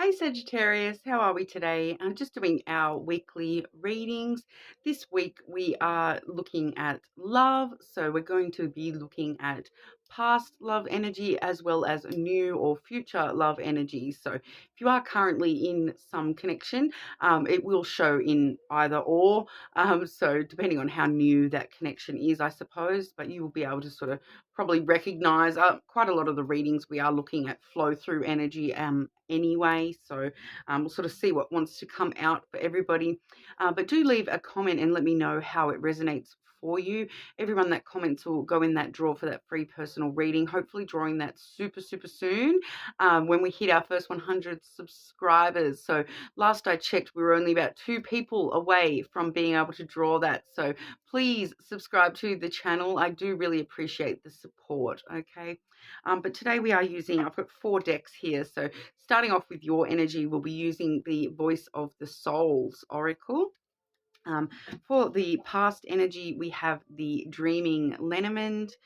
Hey Sagittarius, how are we today? I'm just doing our weekly readings. This week we are looking at love, so we're going to be looking at past love energy as well as new or future love energy. So if you are currently in some connection, it will show in either or. So depending on how new that connection is, I suppose, but you will be able to sort of probably recognize quite a lot of the readings we are looking at flow through energy anyway. So we'll sort of see what wants to come out for everybody. But do leave a comment and let me know how it resonates for you. Everyone that comments will go in that draw for that free personal reading, hopefully drawing that super soon when we hit our first 100 subscribers. So last I checked, we were only about 2 people away from being able to draw that. So please subscribe to the channel. I do really appreciate the support, okay? But today we are using, I've got 4 decks here. So starting off with your energy, we'll be using the Voice of the Souls Oracle. For the past energy, we have the Dreaming Lenormand.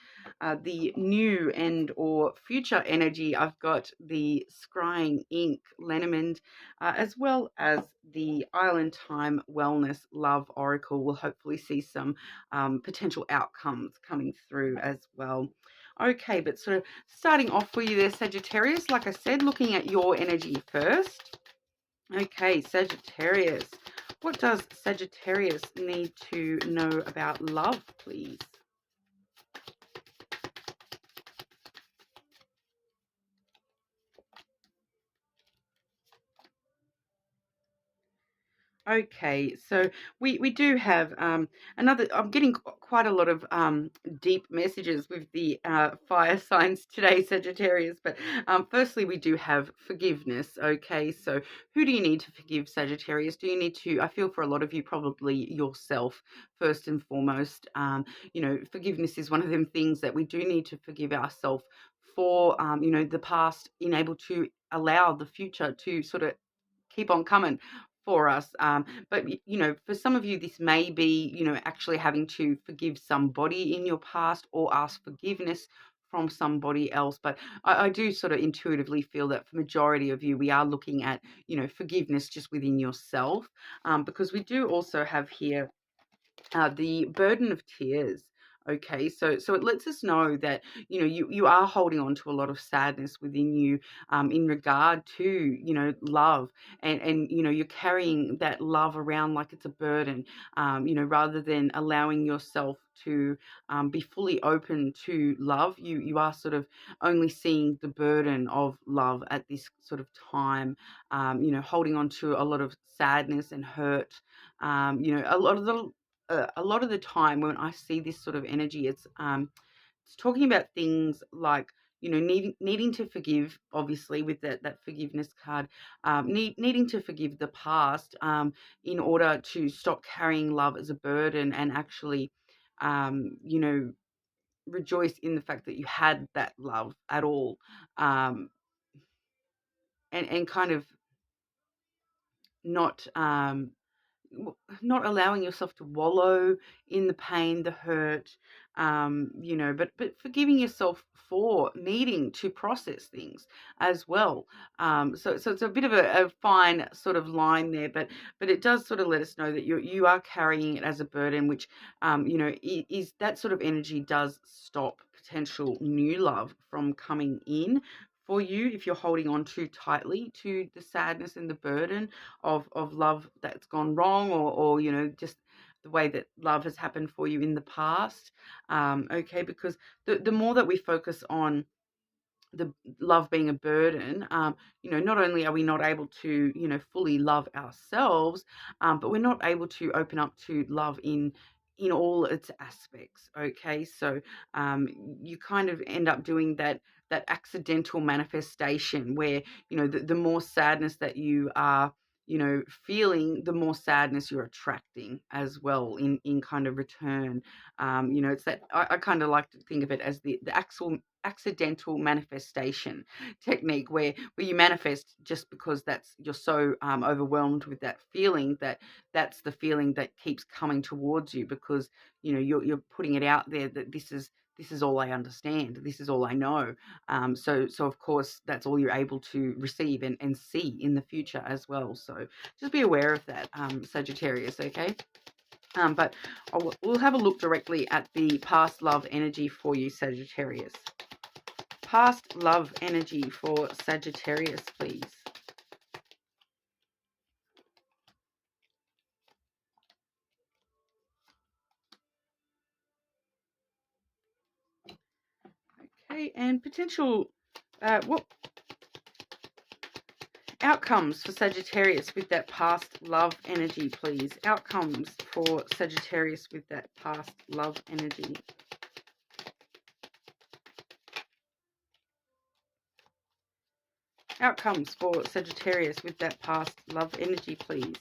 The new and or future energy, I've got the Scrying Ink Lenormand, as well as the Island Time Wellness Love Oracle. We'll hopefully see some potential outcomes coming through as well. Okay, but sort of starting off for you there, Sagittarius, like I said, looking at your energy first. Okay, Sagittarius. What does Sagittarius need to know about love, please? Okay, so we do have another. I'm getting quite a lot of deep messages with the fire signs today, Sagittarius. But firstly, we do have forgiveness. Okay, so who do you need to forgive, Sagittarius? Do you need to? I feel for a lot of you, probably yourself first and foremost. Forgiveness is one of them things that we do need to forgive ourselves for. The past, in able to allow the future to sort of keep on coming for us. But for some of you, this may be, actually having to forgive somebody in your past or ask forgiveness from somebody else. But I do sort of intuitively feel that for majority of you, we are looking at, forgiveness just within yourself, because we do also have here the burden of tears. Okay, so it lets us know that you are holding on to a lot of sadness within you, in regard to love, and you're carrying that love around like it's a burden, rather than allowing yourself to be fully open to love. You are sort of only seeing the burden of love at this sort of time, holding on to a lot of sadness and hurt. A lot of the time when I see this sort of energy, it's talking about things like needing to forgive, obviously with that forgiveness card, needing to forgive the past, in order to stop carrying love as a burden and actually, um, you know, rejoice in the fact that you had that love at all, um, and kind of not. Not allowing yourself to wallow in the pain, the hurt, but forgiving yourself for needing to process things as well. So it's a bit of a fine sort of line there, but it does sort of let us know that you are carrying it as a burden, which is that sort of energy does stop potential new love from coming in for you if you're holding on too tightly to the sadness and the burden of love that's gone wrong, or just the way that love has happened for you in the past. Okay, because the more that we focus on the love being a burden, not only are we not able to fully love ourselves, but we're not able to open up to love in all its aspects. Okay, so you kind of end up doing that accidental manifestation where the more sadness that you are feeling, the more sadness you're attracting as well in kind of return. It's that I kind of like to think of it as the actual accidental manifestation technique, where you manifest just because you're so overwhelmed with that feeling, that's the feeling that keeps coming towards you, because you're putting it out there that this is all I understand. This is all I know. So of course, that's all you're able to receive and see in the future as well. So just be aware of that, Sagittarius, okay? But we'll have a look directly at the past love energy for you, Sagittarius. Past love energy for Sagittarius, please. Okay, and potential, what outcomes for Sagittarius with that past love energy, please. Outcomes for Sagittarius with that past love energy. Outcomes for Sagittarius with that past love energy, please.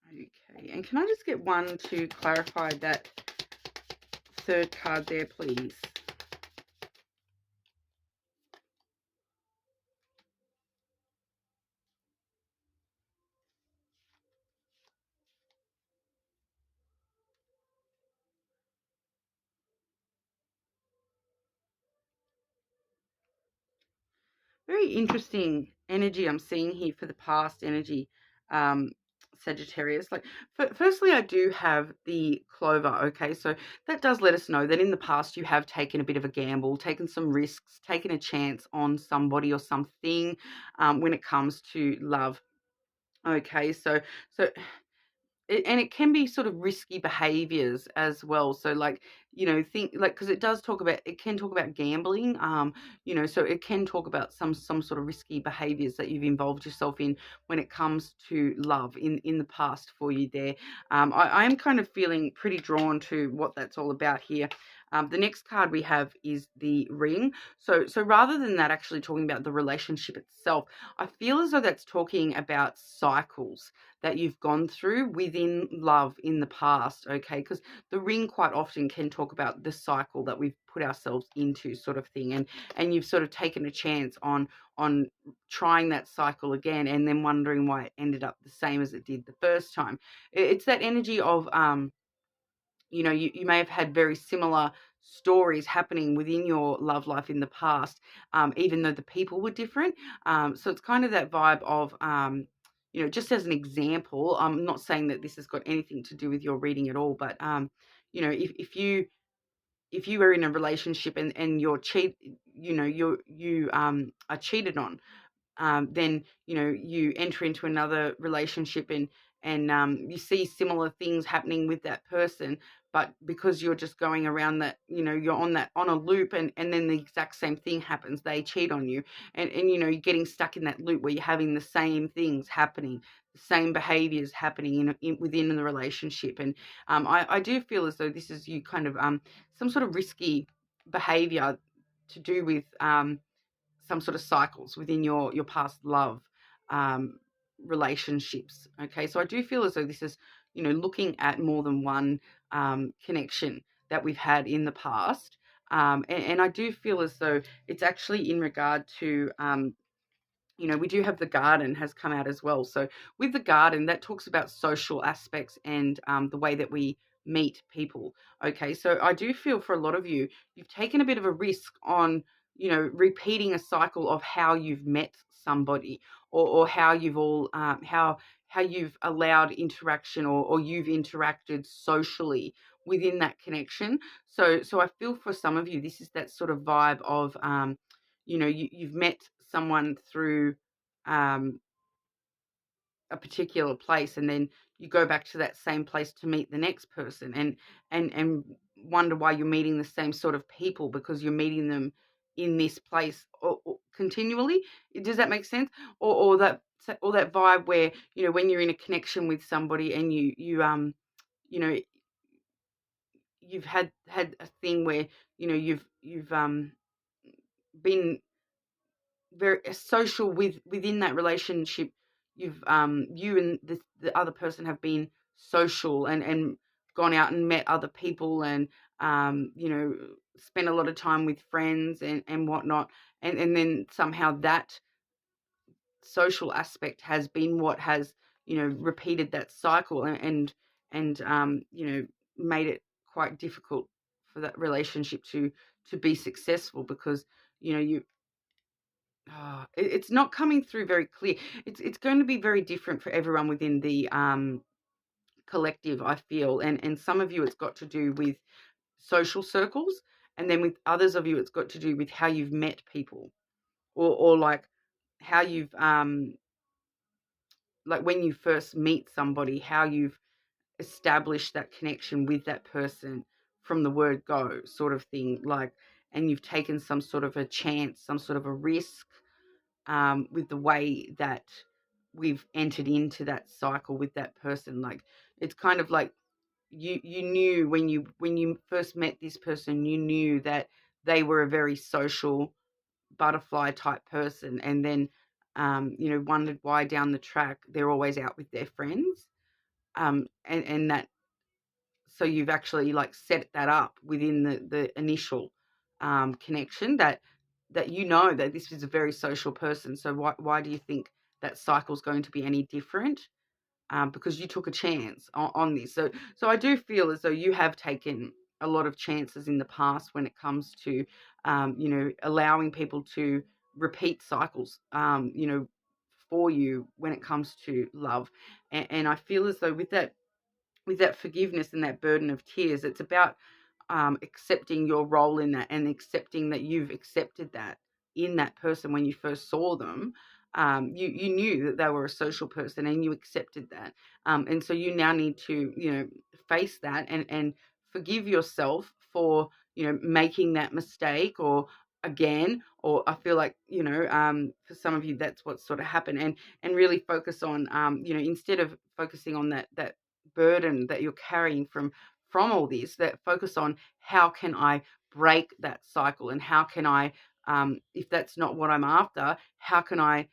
Okay, and can I just get one to clarify that third card there, please? Very interesting energy I'm seeing here for the past energy, Sagittarius. Like, firstly, I do have the clover. Okay, so that does let us know that in the past you have taken a bit of a gamble, taken some risks, taken a chance on somebody or something when it comes to love. Okay, so and it can be sort of risky behaviors as well. So like, think like, because it can talk about gambling, so it can talk about some sort of risky behaviors that you've involved yourself in when it comes to love in the past for you there. I am kind of feeling pretty drawn to what that's all about here. The next card we have is the ring. So rather than that actually talking about the relationship itself, I feel as though that's talking about cycles that you've gone through within love in the past, okay? Because the ring quite often can talk about the cycle that we've put ourselves into, sort of thing, and you've sort of taken a chance on trying that cycle again, and then wondering why it ended up the same as it did the first time. It's that energy of you may have had very similar stories happening within your love life in the past, even though the people were different. So it's kind of that vibe of, just as an example, I'm not saying that this has got anything to do with your reading at all, but, if you were in a relationship and you are cheated on, then you enter into another relationship and you see similar things happening with that person, but because you're just going around that, you're on a loop, and then the exact same thing happens, they cheat on you, and you're getting stuck in that loop where you're having the same things happening, the same behaviors happening within the relationship. And I do feel as though this is you kind of some sort of risky behavior to do with some sort of cycles within your past love um, relationships. Okay, so I do feel as though this is, looking at more than one connection that we've had in the past. And I do feel as though it's actually in regard to we do have the garden has come out as well. So with the garden, that talks about social aspects and the way that we meet people. Okay, so I do feel for a lot of you, you've taken a bit of a risk on, repeating a cycle of how you've met somebody, or how you've all how you've allowed interaction, or you've interacted socially within that connection. So I feel for some of you, this is that sort of vibe of you've met someone through um, a particular place, and then you go back to that same place to meet the next person, and wonder why you're meeting the same sort of people, because you're meeting them in this place or continually. Does that make sense? Or that vibe where, when you're in a connection with somebody, and you know you've had a thing where, you've been very social within that relationship. You and the other person have been social, and gone out and met other people, and spent a lot of time with friends and whatnot, and then somehow that social aspect has been what has, repeated that cycle, and made it quite difficult for that relationship to be successful, because it's not coming through very clear. It's going to be very different for everyone within the collective, I feel, and some of you it's got to do with social circles, and then with others of you it's got to do with how you've met people, or like how you've like when you first meet somebody, how you've established that connection with that person from the word go, sort of thing, like, and you've taken some sort of a chance, some sort of a risk, with the way that we've entered into that cycle with that person. Like, it's kind of like you knew when you first met this person, you knew that they were a very social butterfly type person, and then wondered why down the track they're always out with their friends, and that, so you've actually like set that up within the initial connection, that that this is a very social person. So why do you think that cycle's going to be any different? Because you took a chance on this. So I do feel as though you have taken a lot of chances in the past when it comes to allowing people to repeat cycles, for you when it comes to love. And I feel as though with that forgiveness and that burden of tears, it's about accepting your role in that, and accepting that you've accepted that in that person when you first saw them. You knew that they were a social person, and you accepted that. And so you now need to, face that, and forgive yourself for, making that mistake, or again, or I feel like, for some of you, that's what sort of happened, and really focus on, instead of focusing on that burden that you're carrying from all this, that focus on how can I break that cycle, and how can I, if that's not what I'm after, how can I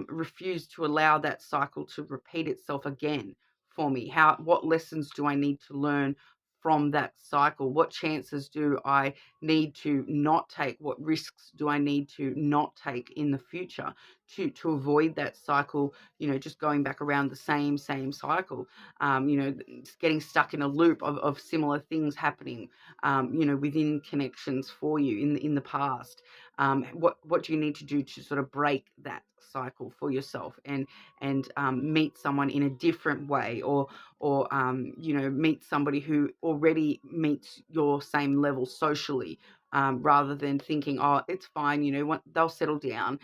refuse to allow that cycle to repeat itself again for me? What lessons do I need to learn from that cycle? What chances do I need to not take? What risks do I need to not take in the future to avoid that cycle, just going back around the same cycle, getting stuck in a loop of similar things happening, within connections for you in the past. What do you need to do to sort of break that cycle for yourself, and meet someone in a different way, or meet somebody who already meets your same level socially, rather than thinking, oh, it's fine, they'll settle down,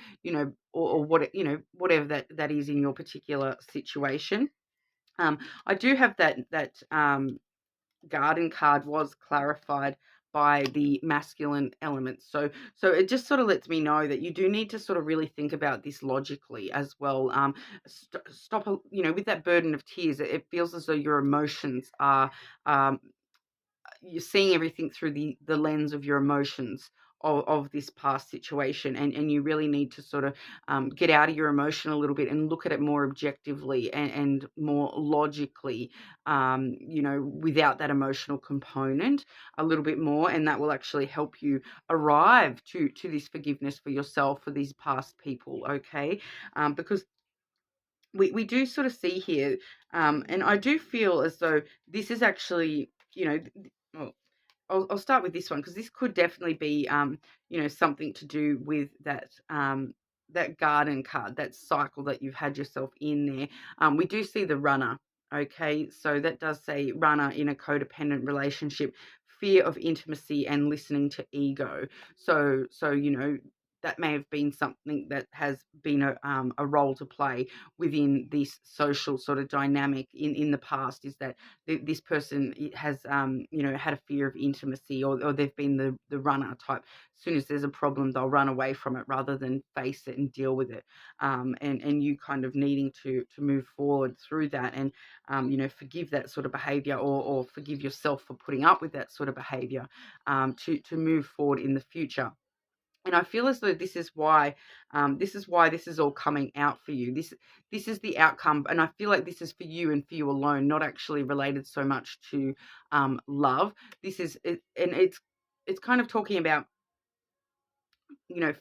or whatever that is in your particular situation. I do have that garden card was clarified by the masculine element. So it just sort of lets me know that you do need to sort of really think about this logically as well. Stop, with that burden of tears. It feels as though your emotions are, you're seeing everything through the lens of your emotions of this past situation, and you really need to sort of get out of your emotion a little bit and look at it more objectively, and more logically, without that emotional component a little bit more, and that will actually help you arrive to this forgiveness for yourself, for these past people, okay? Because we do sort of see here, and I do feel as though this is actually, well, I'll start with this one, because this could definitely be, something to do with that garden card, that cycle that you've had yourself in there. We do see the runner, okay? So that does say runner in a codependent relationship, fear of intimacy and listening to ego. So that may have been something that has been a role to play within this social sort of dynamic in the past, is that this person has had a fear of intimacy, or they've been the runner type. As soon as there's a problem, they'll run away from it rather than face it and deal with it, and you kind of needing to move forward through that, and forgive that sort of behavior, or forgive yourself for putting up with that sort of behavior, to move forward in the future. And I feel as though this is why this is all coming out for you. This is the outcome, and I feel like this is for you and for you alone, not actually related so much to love. This is it, and it's kind of talking about,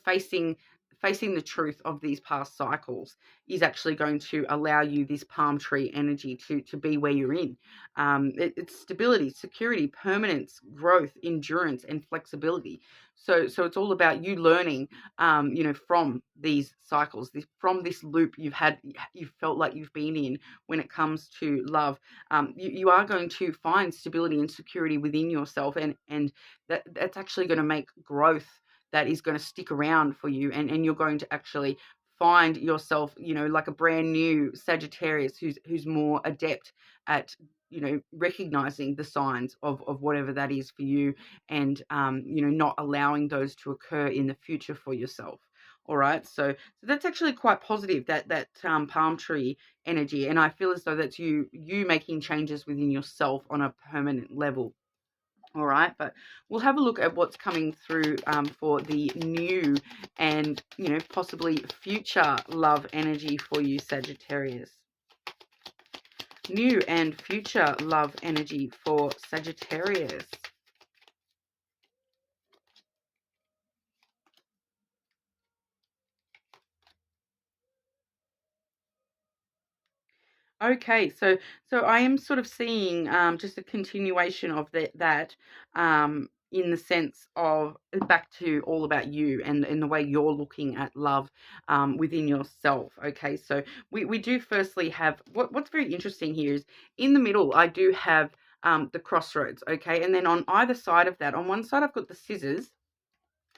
facing facing the truth of these past cycles is actually going to allow you this palm tree energy to be where you're in. It's stability, security, permanence, growth, endurance, and flexibility. So it's all about you learning, from these cycles, from this loop you've felt like you've been in when it comes to love. You are going to find stability and security within yourself, and that's actually going to make growth that is going to stick around for you, and you're going to actually find yourself, like a brand new Sagittarius who's more adept at, recognizing the signs of whatever that is for you, and not allowing those to occur in the future for yourself. All right, so that's actually quite positive, that palm tree energy, and I feel as though that's you making changes within yourself on a permanent level. All right, but we'll have a look at what's coming through for the new and, possibly future love energy for you, Sagittarius. New and future love energy for Sagittarius. Okay, so I am sort of seeing just a continuation of that, in the sense of back to all about you and the way you're looking at love within yourself. Okay, so we do firstly have what's very interesting here is in the middle I do have the crossroads. Okay, and then on either side of that, on one side I've got the scissors,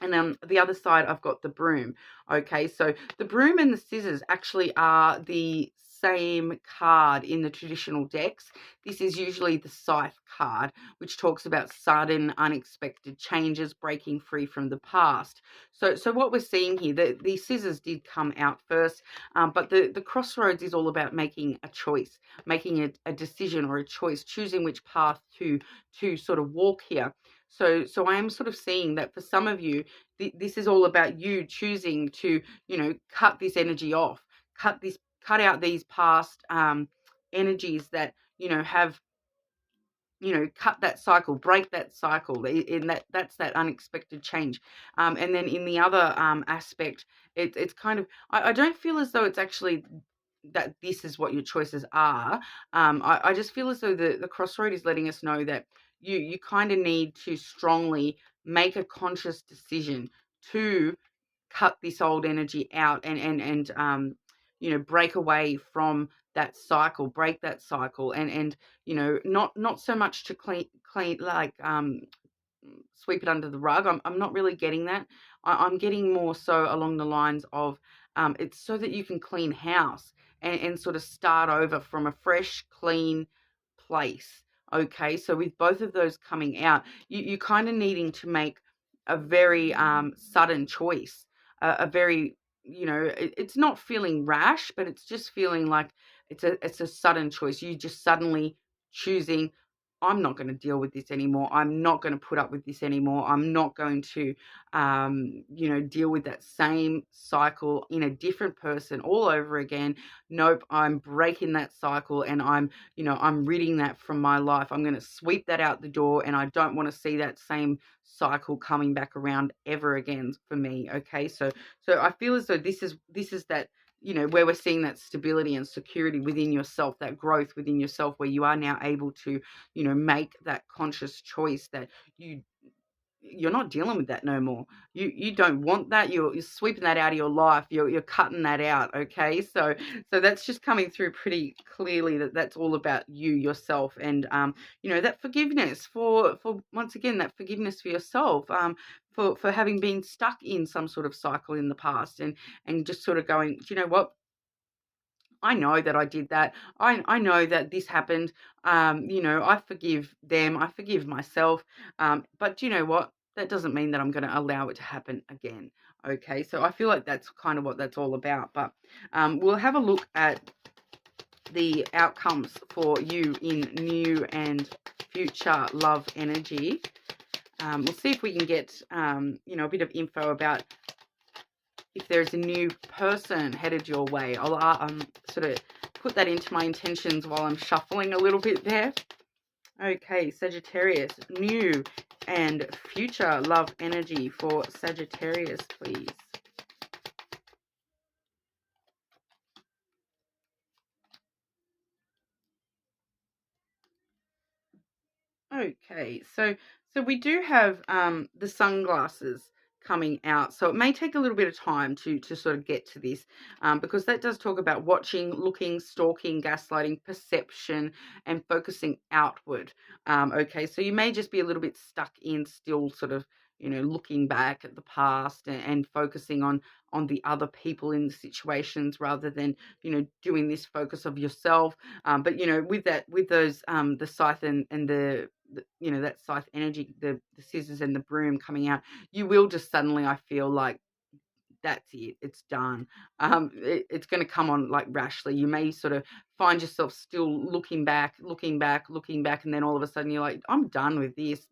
and on the other side, I've got the broom. Okay, so the broom and the scissors actually are the same card in the traditional decks. This is usually the Scythe card, which talks about sudden, unexpected changes, breaking free from the past. So what we're seeing here, the scissors did come out first, but the crossroads is all about making a choice, making a decision or a choice, choosing which path to sort of walk here. So I am sort of seeing that for some of you, this is all about you choosing to, cut this energy off, cut out these past energies that, have, cut that cycle, break that cycle. In that's that unexpected change. And then in the other aspect, it's kind of, I don't feel as though it's actually that this is what your choices are. I just feel as though the crossroad is letting us know that you kind of need to strongly make a conscious decision to cut this old energy out, and break away from that cycle, break that cycle, and not so much to clean like sweep it under the rug. I'm not really getting that. I'm getting more so along the lines of it's so that you can clean house and sort of start over from a fresh, clean place. Okay, so with both of those coming out, you kind of needing to make a very sudden choice, a very, it's not feeling rash, but it's just feeling like it's a sudden choice. You just suddenly choosing, I'm not going to deal with this anymore. I'm not going to put up with this anymore. I'm not going to, deal with that same cycle in a different person all over again. Nope, I'm breaking that cycle, and I'm ridding that from my life. I'm going to sweep that out the door, and I don't want to see that same cycle coming back around ever again for me. Okay, so I feel as though this is that, where we're seeing that stability and security within yourself, that growth within yourself, where you are now able to, make that conscious choice that you're not dealing with that no more. You don't want that. You're sweeping that out of your life. You're cutting that out. Okay, so that's just coming through pretty clearly, that's all about you yourself, and that forgiveness for once again, that forgiveness for yourself, for having been stuck in some sort of cycle in the past, and just sort of going, do you know what? I know that I did that. I know that this happened. I forgive them. I forgive myself. But do you know what? That doesn't mean that I'm going to allow it to happen again. Okay, so I feel like that's kind of what that's all about. But we'll have a look at the outcomes for you in new and future love energy. We'll see if we can get a bit of info about if there's a new person headed your way. I'll sort of put that into my intentions while I'm shuffling a little bit there. Okay, Sagittarius, new and future love energy for Sagittarius, please. Okay, so we do have the sunglasses coming out, so it may take a little bit of time to sort of get to this, because that does talk about watching, looking, stalking, gaslighting, perception, and focusing outward. Okay, so you may just be a little bit stuck in still sort of, looking back at the past, and focusing on the other people in the situations rather than, doing this focus of yourself. But with that, with those, the scythe and that scythe energy, the scissors and the broom coming out, you will just suddenly, I feel like, that's it, it's done. It's going to come on like rashly. You may sort of find yourself still looking back, looking back, looking back, and then all of a sudden you're like, I'm done with this.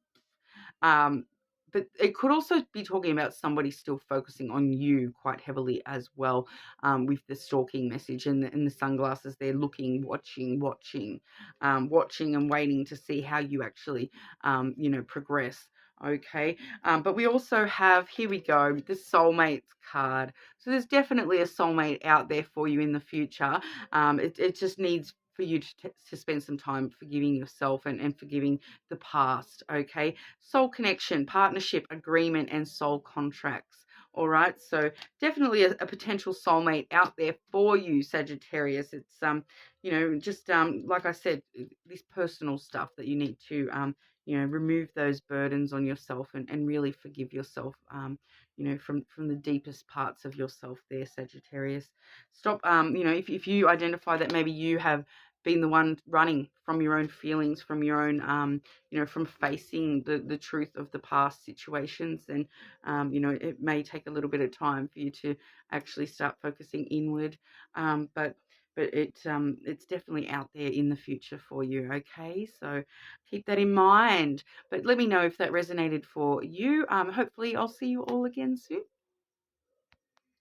um, but it could also be talking about somebody still focusing on you quite heavily as well, with the stalking message and the sunglasses. They're looking, watching and waiting to see how you actually, progress. Okay. But we also have, here we go, the soulmates card. So there's definitely a soulmate out there for you in the future. It just needs for you to spend some time forgiving yourself and forgiving the past. Okay. Soul connection, partnership, agreement, and soul contracts. All right. So definitely a potential soulmate out there for you, Sagittarius. It's, just, like I said, this personal stuff that you need to, remove those burdens on yourself, and really forgive yourself, from the deepest parts of yourself there, Sagittarius. Stop, if you identify that maybe you have been the one running from your own feelings, from your own, from facing the truth of the past situations, then, it may take a little bit of time for you to actually start focusing inward. But it's definitely out there in the future for you. Okay, so keep that in mind. But let me know if that resonated for you. Hopefully I'll see you all again soon.